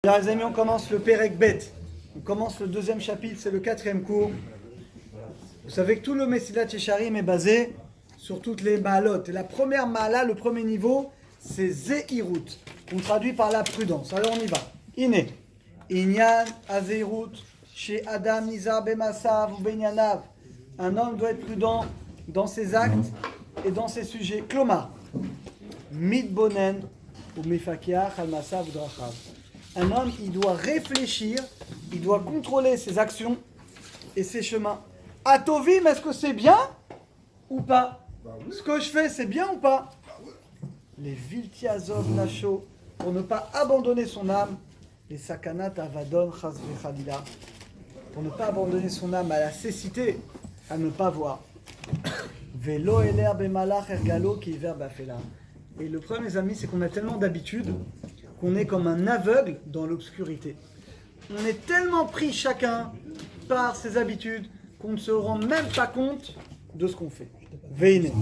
Chers amis, on commence le Perek Bet. On commence le deuxième chapitre, c'est le 4e cours. Vous savez que tout le Mesilat Yesharim est basé sur toutes les Maalot. Et la première Maala, le premier niveau, c'est Zeirut. On traduit par la prudence. Alors on y va. Iné. Inyan Azeirut, chez Adam Nizar Bemasav ou Benyanav. Un homme doit être prudent dans ses actes et dans ses sujets. Klomar. Mitbonen ou Mefakiach al-Masav Drachav. Un homme, il doit réfléchir, il doit contrôler ses actions et ses chemins. Atovim, est-ce que c'est bien ou pas? Ce que je fais, c'est bien ou pas? Les Viltiazov Nacho, pour ne pas abandonner son âme, les Sakanat Avadon Chaz Vechalila, pour ne pas abandonner son âme à la cécité, à ne pas voir. Velo Eler Bemalach Ergalo qui hiver Bafela. Et le problème, mes amis, c'est qu'on a tellement d'habitudes qu'on est comme un aveugle dans l'obscurité. On est tellement pris chacun par ses habitudes qu'on ne se rend même pas compte de ce qu'on fait. Veine.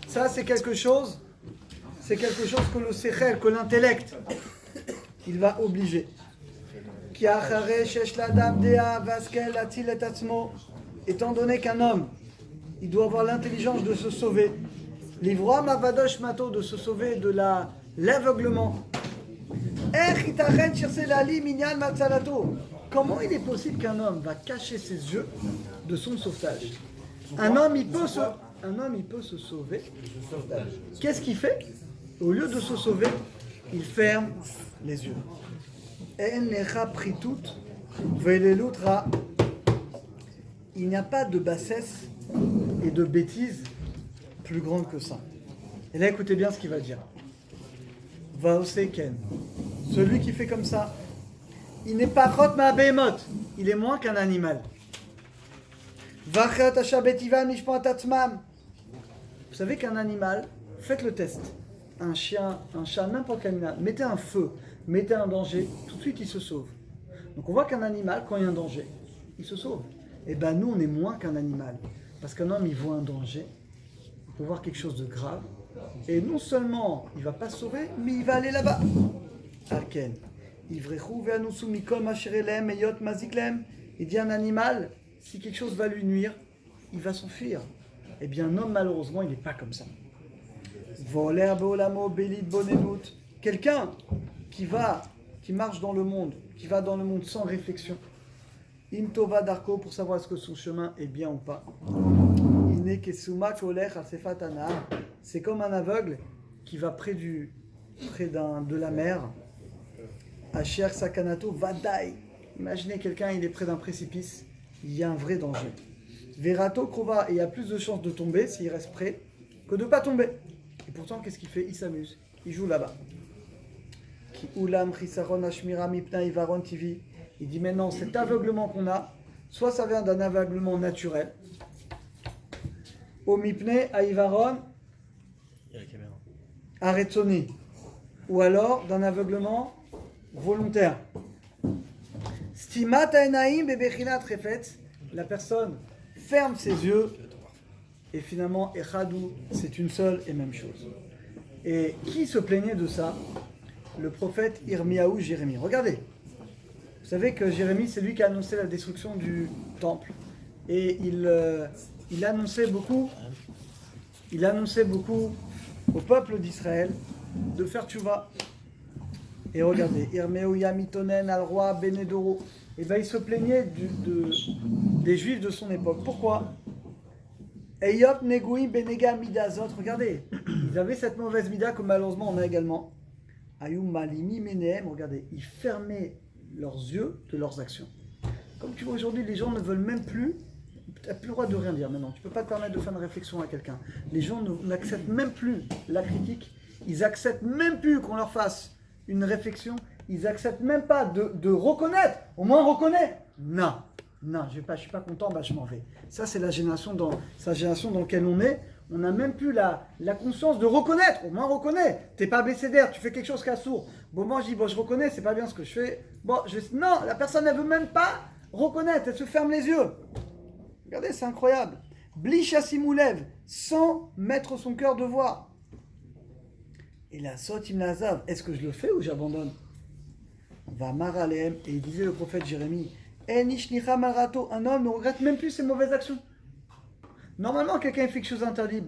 Ça, c'est quelque chose que le sechel, que l'intellect, il va obliger. Étant donné qu'un homme, il doit avoir l'intelligence de se sauver, l'ivroa mavadosh mato, de se sauver de l'aveuglement. Comment il est possible qu'un homme va cacher ses yeux de son sauvetage? Un homme, il peut se sauver. Qu'est-ce qu'il fait? Au lieu de se sauver, il ferme les yeux. Il n'y a pas de bassesse et de bêtise plus grande que ça. Et là, écoutez bien ce qu'il va dire. Vaoseken, celui qui fait comme ça, il n'est pas chot ma behemoth, il est moins qu'un animal. Vachet ashabetivan mishpat atzmam. Vous savez qu'un animal, faites le test. Un chien, un chat, n'importe quel animal, mettez un feu, mettez un danger, tout de suite il se sauve. Donc on voit qu'un animal, quand il y a un danger, il se sauve. Et bien nous, on est moins qu'un animal. Parce qu'un homme, il voit un danger, il peut voir quelque chose de grave, et non seulement il ne va pas se sauver, mais il va aller là-bas. Alken. Il dit un animal, si quelque chose va lui nuire, il va s'enfuir. Eh bien, un homme, malheureusement, il n'est pas comme ça. Quelqu'un qui marche dans le monde, qui va dans le monde sans réflexion, Imtova Darko, pour savoir est-ce que son chemin est bien ou pas. C'est comme un aveugle qui va près de la mer. Asher Sakanato Vadai. Imaginez quelqu'un, il est près d'un précipice, il y a un vrai danger. Verato Krova, et il y a plus de chances de tomber s'il reste près que de ne pas tomber. Et pourtant, qu'est-ce qu'il fait? Il s'amuse, il joue là-bas. Il dit maintenant, cet aveuglement qu'on a, soit ça vient d'un aveuglement naturel, Omipne Aivaron Aretsoni, ou alors d'un aveuglement volontaire. Stimat Aenaim Bebechinat Refetz, la personne ferme ses yeux et finalement Echadou, c'est une seule et même chose. Et qui se plaignait de ça? Le prophète Irmiaou Jérémie. Regardez, vous savez que Jérémie, c'est lui qui a annoncé la destruction du temple. Et il annonçait beaucoup au peuple d'Israël de faire tchouva. Et regardez, Irmiaou Yamitonen al roi Benedoro. Et bien il se plaignait des Juifs de son époque. Pourquoi? Eyop Negui Benega Midazot. Regardez, ils avaient cette mauvaise mida que malheureusement on a également. Ayum Malimi Menehem. Regardez, ils fermaient leurs yeux de leurs actions. Comme tu vois aujourd'hui, les gens ne veulent même plus. Tu n'as plus le droit de rien dire maintenant. Tu ne peux pas te permettre de faire une réflexion à quelqu'un. Les gens n'acceptent même plus la critique. Ils n'acceptent même plus qu'on leur fasse une réflexion. Ils n'acceptent même pas de reconnaître. Au moins reconnais. Non, je ne suis pas content, je m'en vais. Ça, c'est la génération dans laquelle on est. On n'a même plus la conscience de reconnaître. Au moins reconnais. Tu n'es pas abécédaire, tu fais quelque chose qui est sourd. Bon, moi je dis, je reconnais, c'est pas bien ce que je fais. Non, la personne, elle ne veut même pas reconnaître. Elle se ferme les yeux. Regardez, c'est incroyable. Blisha Simoulev, sans mettre son cœur de voir. Et la sot im lazav, est-ce que je le fais ou j'abandonne? Va maralem, et il disait le prophète Jérémie, en ishnicha marato, un homme ne regrette même plus ses mauvaises actions. Normalement, quelqu'un fait quelque chose d'interdit,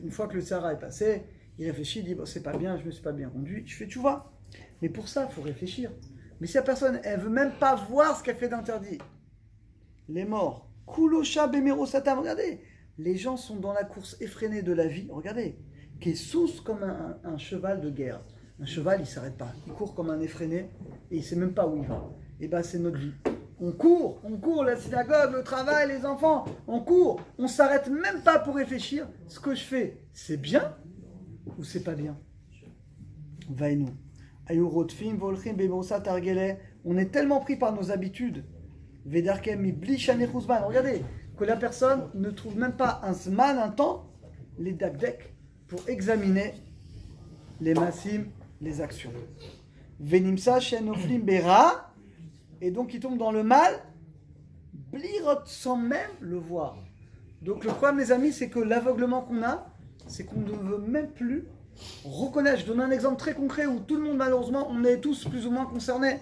une fois que le Tzara est passé, il réfléchit, il dit, bon, c'est pas bien, je me suis pas bien conduit, je fais tchouva. Mais pour ça, il faut réfléchir. Mais si la personne, elle veut même pas voir ce qu'elle fait d'interdit, les morts, kulosha bemero satam, regardez, les gens sont dans la course effrénée de la vie, regardez, qui est sous comme un cheval de guerre. Un cheval, il s'arrête pas, il court comme un effréné, et il sait même pas où il va. Et ben c'est notre vie. On court, la synagogue, le travail, les enfants, on court, on s'arrête même pas pour réfléchir. Ce que je fais, c'est bien ou c'est pas bien? Vaïnou. On est tellement pris par nos habitudes. Regardez, que la personne ne trouve même pas un zman, un temps, les dakdek, pour examiner les massim, les actions. Venimsa shenoflim bera. Et donc il tombe dans le mal, blirot, sans même le voir. Donc le problème, les amis, c'est que l'aveuglement qu'on a, c'est qu'on ne veut même plus reconnaître. Je donne un exemple très concret où tout le monde, malheureusement, on est tous plus ou moins concernés.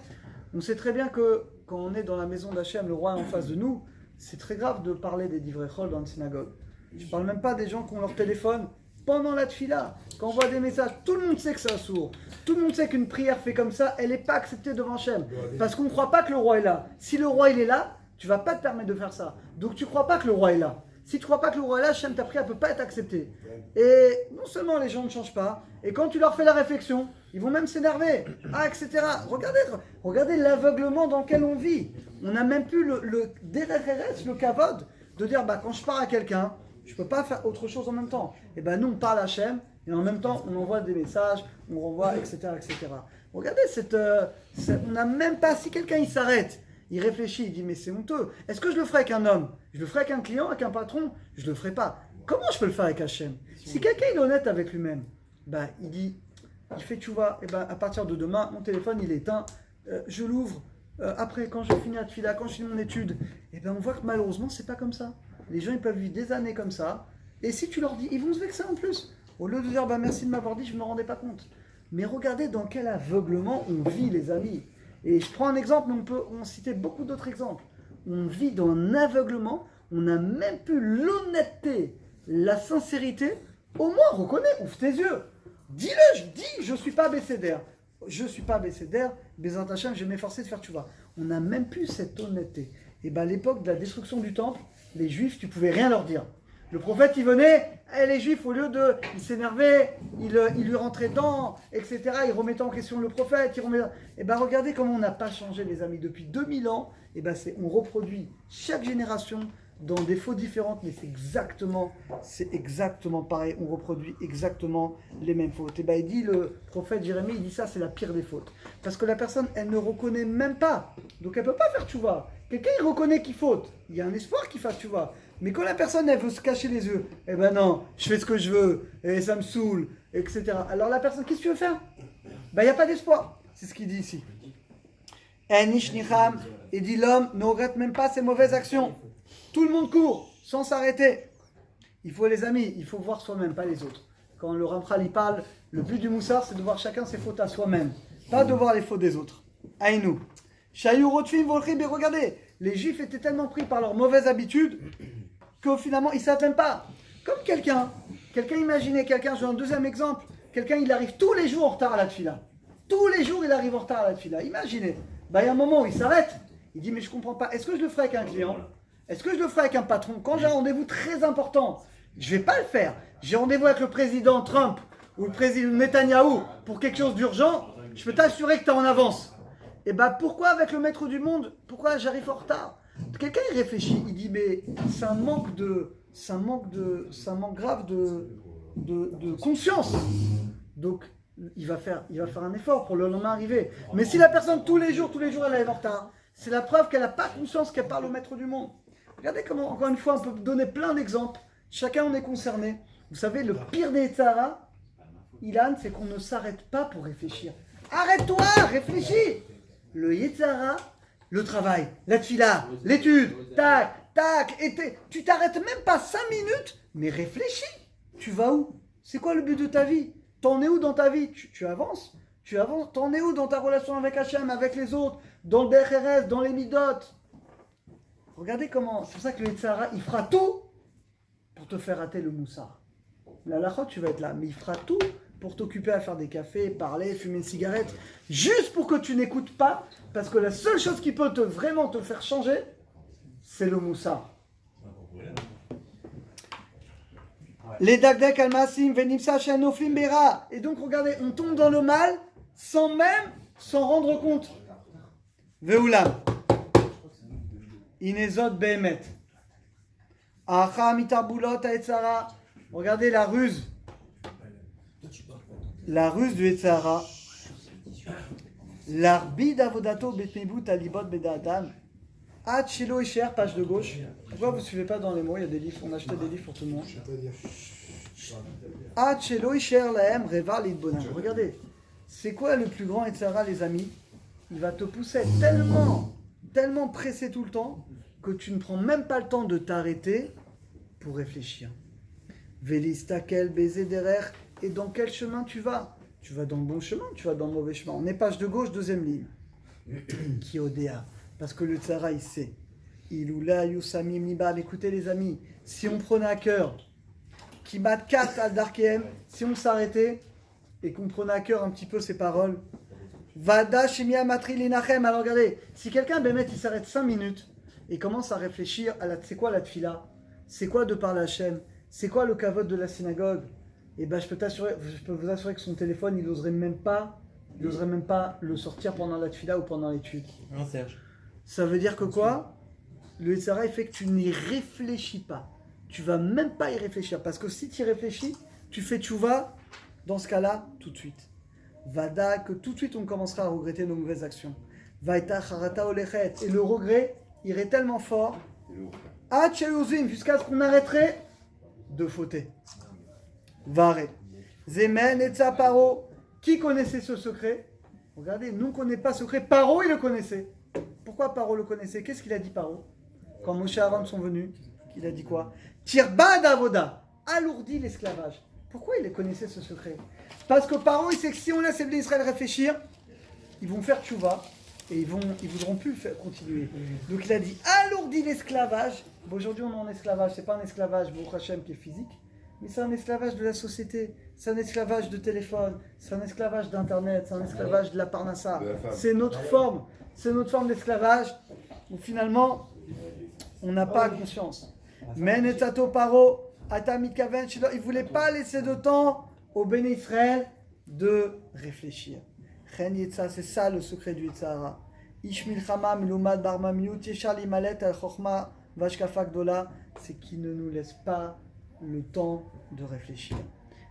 On sait très bien que quand on est dans la maison d'Hachem, le roi est en face de nous, c'est très grave de parler des divrei chol dans une synagogue. Je ne parle même pas des gens qui ont leur téléphone pendant la tfila, quand on voit des messages, tout le monde sait que c'est un sourd. Tout le monde sait qu'une prière fait comme ça, elle n'est pas acceptée devant Hachem. Parce qu'on ne croit pas que le roi est là. Si le roi il est là, tu ne vas pas te permettre de faire ça. Donc tu ne crois pas que le roi est là. Si tu ne crois pas que le roi est là, Hachem, ta prière ne peut pas être acceptée. Et non seulement les gens ne changent pas, et quand tu leur fais la réflexion, ils vont même s'énerver, etc. Regardez l'aveuglement dans lequel on vit. On n'a même plus le dérecheres, le kavod, de dire quand je parle à quelqu'un, je ne peux pas faire autre chose en même temps. Et nous, on parle à Hachem, et en même temps, on envoie des messages, on renvoie, etc. etc. Regardez, on n'a même pas, si quelqu'un il s'arrête, il réfléchit, il dit, mais c'est honteux. Est-ce que je le ferai avec un homme? Je le ferai avec un client, avec un patron? Je ne le ferai pas. Comment je peux le faire avec Hachem? Si quelqu'un est honnête avec lui-même, il fait tchouva, à partir de demain, mon téléphone, il est éteint, je l'ouvre, après, quand j'ai fini la tfila, quand je finis mon étude, on voit que malheureusement, c'est pas comme ça. Les gens, ils peuvent vivre des années comme ça. Et si tu leur dis, ils vont se vexer en plus. Au lieu de dire, merci de m'avoir dit, je ne me rendais pas compte. Mais regardez dans quel aveuglement on vit, les amis. Et je prends un exemple, mais on peut citer beaucoup d'autres exemples. On vit dans un aveuglement, on n'a même plus l'honnêteté, la sincérité. Au moins, reconnais, ouvre tes yeux. Dis-le, dis, je ne suis pas bécédaire. Je ne suis pas bécédaire, Bézant Hachem, je vais m'efforcer de faire tchouva. On n'a même plus cette honnêteté. Et à l'époque de la destruction du temple, les Juifs, tu pouvais rien leur dire. Le prophète, il venait, les Juifs, au lieu de... Ils s'énervaient, ils lui rentraient dedans, etc. Ils remettaient en question le prophète. Regardez comment on n'a pas changé, les amis. Depuis 2000 ans, on reproduit chaque génération dans des fautes différentes, mais c'est exactement pareil. On reproduit exactement les mêmes fautes. Il dit, le prophète Jérémie, il dit ça, c'est la pire des fautes. Parce que la personne, elle ne reconnaît même pas. Donc elle ne peut pas faire tchouva. Quelqu'un, il reconnaît qu'il faute. Il y a un espoir qu'il fasse tchouva. Mais quand la personne, elle veut se cacher les yeux, non, je fais ce que je veux, et ça me saoule, etc. Alors la personne, qu'est-ce que tu veux faire? Il n'y a pas d'espoir. C'est ce qu'il dit ici. Il dit, l'homme ne regrette même pas ses mauvaises actions. Tout le monde court, sans s'arrêter. Il faut, les amis, il faut voir soi-même, pas les autres. Quand le Ramchal y parle, le but du moussard, c'est de voir chacun ses fautes à soi-même. Pas de voir les fautes des autres. Aïnou. Regardez, les Juifs étaient tellement pris par leurs mauvaises habitudes que finalement, ils ne savent même pas. Comme quelqu'un, imaginez quelqu'un, je donne un deuxième exemple, quelqu'un, il arrive tous les jours en retard à la tfila. Tous les jours, il arrive en retard à la tfila. Imaginez. Il y a un moment où il s'arrête. Il dit, mais je ne comprends pas. Est-ce que je le ferai avec un client? Est-ce que je le ferai avec un patron? Quand j'ai un rendez-vous très important, je ne vais pas le faire. J'ai rendez-vous avec le président Trump ou le président Netanyahou pour quelque chose d'urgent. Je peux t'assurer que tu es en avance. Pourquoi avec le maître du monde? Pourquoi j'arrive en retard? Quelqu'un il réfléchit, il dit mais c'est un manque grave de conscience. Donc il va faire un effort pour le lendemain arriver. Mais si la personne tous les jours elle arrive en retard, c'est la preuve qu'elle n'a pas conscience qu'elle parle au maître du monde. Regardez comment, encore une fois, on peut donner plein d'exemples. Chacun en est concerné. Vous savez, le pire des Tzara, Ilan, c'est qu'on ne s'arrête pas pour réfléchir. Arrête-toi, réfléchis. Le Yetzara, le travail, la tfila, l'étude, tac, et tu t'arrêtes même pas 5 minutes, mais réfléchis. Tu vas où? C'est quoi le but de ta vie? T'en es où dans ta vie? Tu avances. Tu avances. T'en es où dans ta relation avec Hachem, avec les autres, dans le DRS, dans les Midot? Regardez comment. C'est pour ça que le Yetzirah, il fera tout pour te faire rater le moussard. La lachot, tu vas être là, mais il fera tout pour t'occuper à faire des cafés, parler, fumer une cigarette, juste pour que tu n'écoutes pas, parce que la seule chose qui peut vraiment te faire changer, c'est le moussard. Les dagdak al-masim venimsa shenoflim bera. Et donc regardez, on tombe dans le mal sans même s'en rendre compte. Ve'ulam. Inezot behemet. Acha mitarbulot ha'etzara. Regardez la ruse. La ruse du Yetzirah. L'arbi d'avodato betmebut alibot bedadam. Ad shelo isher, page de gauche. Pourquoi vous ne suivez pas dans les mots? Il y a des livres, on a acheté des livres pour tout le monde. Ad shelo isher lahem reva lidbonam. Regardez, c'est quoi le plus grand Yetzirah, les amis? Il va te pousser tellement pressé tout le temps que tu ne prends même pas le temps de t'arrêter pour réfléchir. Vélistakel, baiser derrière, et dans quel chemin tu vas? Tu vas dans le bon chemin, tu vas dans le mauvais chemin. On est page de gauche, deuxième ligne. Qui odéa. Parce que le Yetzirah, il sait. Iloula yusamim libal. Écoutez les amis, si on prenait à cœur, qui bat 4 al darkem, si on s'arrêtait et qu'on prenait à cœur un petit peu ces paroles, Vada shemia matri linachem. Alors regardez, si quelqu'un, Bémet, il s'arrête 5 minutes et commence à réfléchir à c'est quoi la tfila? C'est quoi de parler à Hachem? C'est quoi le kavod de la synagogue? Et ben je peux vous assurer que son téléphone, il n'oserait même pas le sortir pendant la tfila ou pendant l'étude. Non, Serge. Ça veut dire que quoi? Le Yetzirah, il fait que tu n'y réfléchis pas. Tu vas même pas y réfléchir. Parce que si tu y réfléchis, tu fais tchouva, dans ce cas-là, tout de suite. Vada, que tout de suite on commencera à regretter nos mauvaises actions. Vaïta charata olechet. Et le regret irait tellement fort, jusqu'à ce qu'on arrêterait de fauter. Varé. Zemen et Paro. Qui connaissait ce secret? Regardez, nous on ne connaît pas ce secret. Paro, il le connaissait. Pourquoi Paro le connaissait? Qu'est-ce qu'il a dit Paro? Quand Moshe et Aaron sont venus, il a dit quoi? Tirba d'avoda. Alourdit l'esclavage. Pourquoi il connaissait ce secret? Parce que Paro, il sait que si on laisse les Bnei Israël réfléchir, ils vont faire tchouva et ils voudront plus continuer. Donc il a dit alourdit l'esclavage. Bon, aujourd'hui on est en esclavage. C'est pas un esclavage Baruch Hashem qui est physique, mais c'est un esclavage de la société. C'est un esclavage de téléphone. C'est un esclavage d'internet. C'est un esclavage de la parnassa. C'est notre forme. C'est notre forme d'esclavage où finalement on n'a pas conscience. Men etato paro atamikaven. Il ne voulait pas laisser de temps au Béné Israël de réfléchir. C'est ça le secret du Yetzirah. Ishmil Chama Milumad Barmamiut Yeshali Malet Al Chochma Vashkafak Dola, c'est qu'il ne nous laisse pas le temps de réfléchir.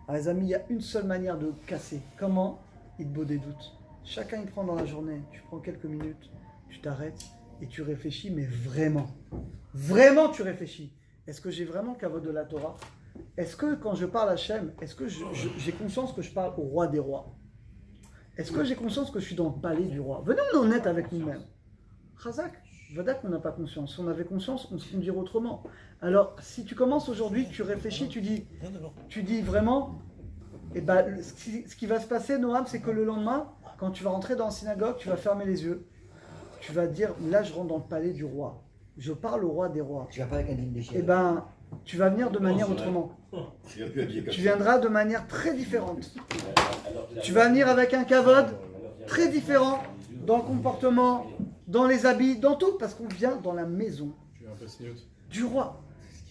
Alors les amis, il y a une seule manière de casser. Comment? Il te beau des doutes. Chacun il prend dans la journée. Tu prends quelques minutes, tu t'arrêtes et tu réfléchis, mais vraiment. Vraiment tu réfléchis. Est-ce que j'ai vraiment kavod de la Torah? Est-ce que quand je parle à Hachem, est-ce que j'ai conscience que je parle au roi des rois? Est-ce que j'ai conscience que je suis dans le palais du roi? Venez, on est honnête avec nous-mêmes. Chazak, Vadak, on n'a pas conscience. Si on avait conscience, on se conduirait autrement. Alors, si tu commences aujourd'hui, tu réfléchis, tu dis vraiment, et ben, ce qui va se passer, Noam, c'est que le lendemain, quand tu vas rentrer dans la synagogue, tu vas fermer les yeux. Tu vas dire, là, je rentre dans le palais du roi. Je parle au roi des rois. Tu vas pas avec un digne déchiré. Et ben, tu vas venir de manière autrement. Tu viendras de manière très différente. Tu vas venir avec un kavod très différent dans le comportement, dans les habits, dans tout, parce qu'on vient dans la maison du roi.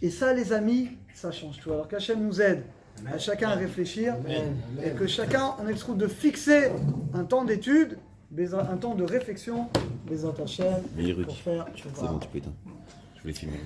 Et ça, les amis, ça change tout. Alors qu'Hachem nous aide à chacun à réfléchir et que chacun, on ait le trouve de fixer un temps d'étude, un temps de réflexion, Bezrat Hachem, pour faire. C'est bon, tu peux éteindre. Je voulais filmer.